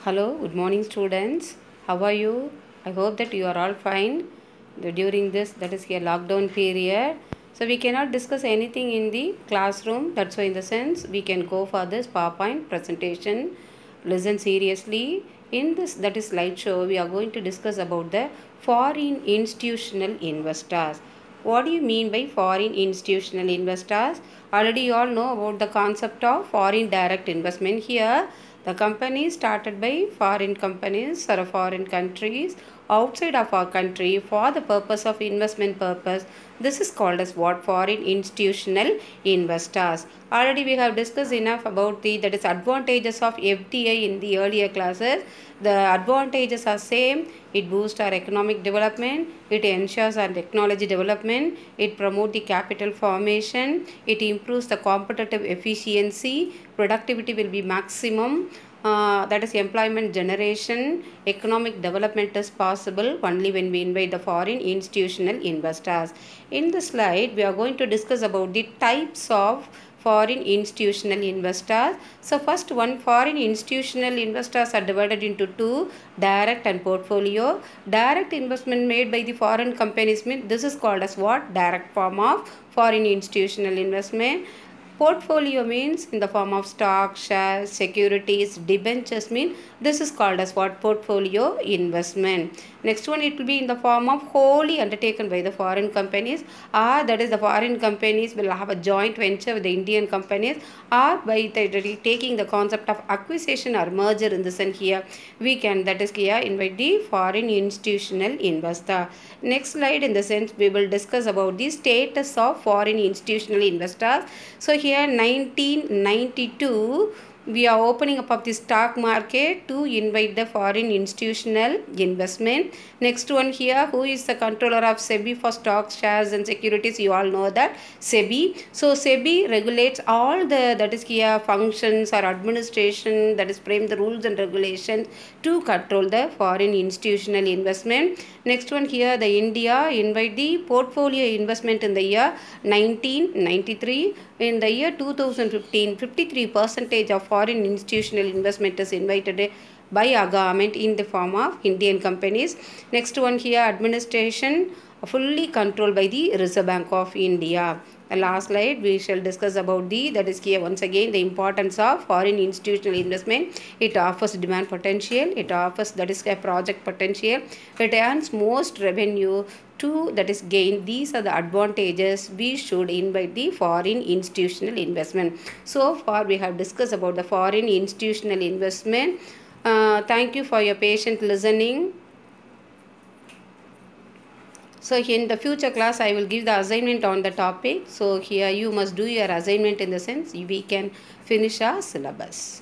Hello, good morning students. How are you? I hope that you are all fine during this that is a lockdown period. So we cannot discuss anything in the classroom. That's why in the sense we can go for this PowerPoint presentation. Listen seriously. In this that is slideshow, we are going to discuss about the foreign institutional investors. What do you mean by foreign institutional investors? Already you all know about the concept of foreign direct investment. Here the company started by foreign companies or foreign countries outside of our country for the purpose of investment purpose. This is called as what? Foreign institutional investors. Already we have discussed enough about the that is advantages of FDI in the earlier classes. The advantages are same. It boosts our economic development. It ensures our technology development. It promotes the capital formation. It improves the competitive efficiency. Productivity will be maximum. That is employment generation. Economic development is possible only when we invite the foreign institutional investors. In this slide, we are going to discuss about the types of foreign institutional investors. So first one, foreign institutional investors are divided into two, direct and portfolio. Direct investment made by the foreign companies mean this is called as what? Direct form of foreign institutional investment. Portfolio means in the form of stock, shares, securities, debentures mean this is called as what? Portfolio investment. Next one, it will be in the form of wholly undertaken by the foreign companies, or that is the foreign companies will have a joint venture with the Indian companies, or by taking the concept of acquisition or merger. In the sense here we can, that is here, invite the foreign institutional investor. Next slide, in the sense we will discuss about the status of foreign institutional investors. So here 1992 we are opening up of the stock market to invite the foreign institutional investment. Next one here, who is the controller of SEBI for stocks, shares and securities? You all know that SEBI. So SEBI regulates all the that is here functions or administration, that is frame the rules and regulations to control the foreign institutional investment. Next one here, the India invite the portfolio investment in the year 1993. In the year 2015, 53% of foreign institutional investment is invited by our government in the form of Indian companies. Next one here, administration fully controlled by the Reserve Bank of India. The last slide we shall discuss about the that is here once again the importance of foreign institutional investment. It offers demand potential. It offers that is a project potential. It earns most revenue to that is gain. These are the advantages we should invite the foreign institutional investment. So far we have discussed about the foreign institutional investment. Thank you for your patient listening. So in the future class, I will give the assignment on the topic. So here you must do your assignment in the sense we can finish our syllabus.